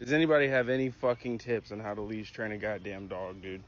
Does anybody have any fucking tips on how to leash train a goddamn dog, dude?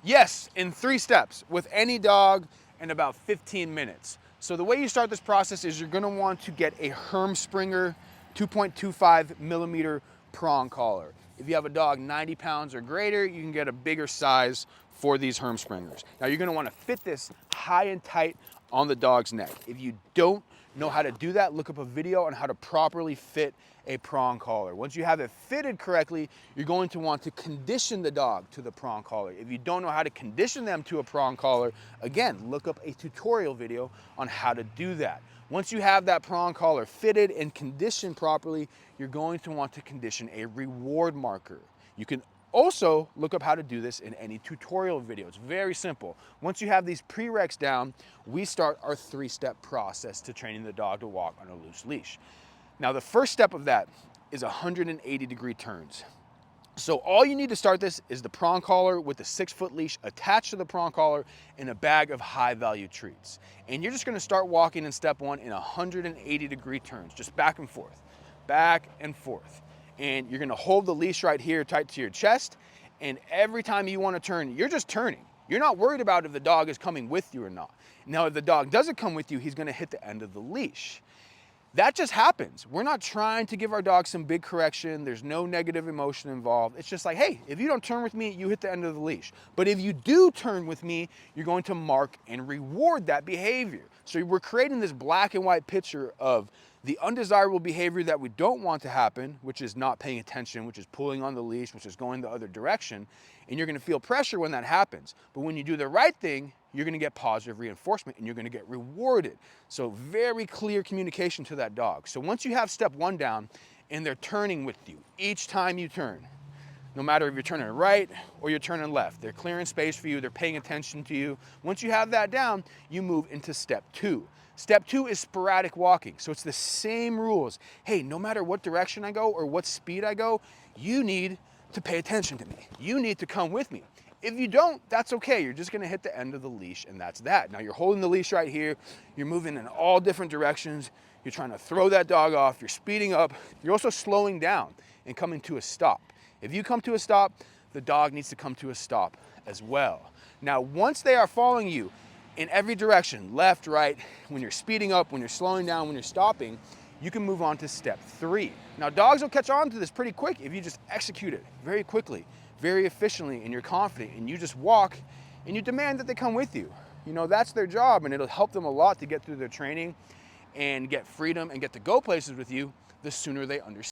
Yes, in 3 steps with any dog in about 15 minutes. So the way you start this process is you're gonna want to get a Hermspringer 2.25 millimeter prong collar. If you have a dog 90 pounds or greater, you can get a bigger size for these Hermspringers. Now you're gonna wanna fit this high and tight on the dog's neck. If you don't know how to do that, look up a video on how to properly fit a prong collar. Once you have it fitted correctly, you're going to want to condition the dog to the prong collar. If you don't know how to condition them to a prong collar, again, look up a tutorial video on how to do that. Once you have that prong collar fitted and conditioned properly, you're going to want to condition a reward marker. You can also look up how to do this in any tutorial video. It's very simple. Once you have these prereqs down, we start our 3-step process to training the dog to walk on a loose leash. Now, the first step of that is 180-degree turns. So all you need to start this is the prong collar with the 6-foot leash attached to the prong collar and a bag of high-value treats. And you're just gonna start walking in step 1 in 180-degree turns, just back and forth, back and forth. And you're gonna hold the leash right here tight to your chest, and every time you wanna turn, you're just turning. You're not worried about if the dog is coming with you or not. Now, if the dog doesn't come with you, he's gonna hit the end of the leash. That just happens. We're not trying to give our dog some big correction. There's no negative emotion involved. It's just like, hey, if you don't turn with me, you hit the end of the leash. But if you do turn with me, you're going to mark and reward that behavior. So we're creating this black and white picture of the undesirable behavior that we don't want to happen, which is not paying attention, which is pulling on the leash, which is going the other direction. And you're gonna feel pressure when that happens. But when you do the right thing, you're gonna get positive reinforcement and you're gonna get rewarded. So very clear communication to that dog. So once you have step 1 down and they're turning with you each time you turn, no matter if you're turning right or you're turning left, they're clearing space for you, they're paying attention to you. Once you have that down, you move into step 2. Step 2 is sporadic walking. So it's the same rules. Hey, no matter what direction I go or what speed I go, you need to pay attention to me. You need to come with me. If you don't, that's okay. You're just gonna hit the end of the leash and that's that. Now you're holding the leash right here. You're moving in all different directions. You're trying to throw that dog off. You're speeding up. You're also slowing down and coming to a stop. If you come to a stop, the dog needs to come to a stop as well. Now, once they are following you in every direction, left, right, when you're speeding up, when you're slowing down, when you're stopping, you can move on to step 3. Now, dogs will catch on to this pretty quick if you just execute it very quickly, very efficiently, and you're confident, and you just walk and you demand that they come with you. You know, that's their job, and it'll help them a lot to get through their training and get freedom and get to go places with you the sooner they understand.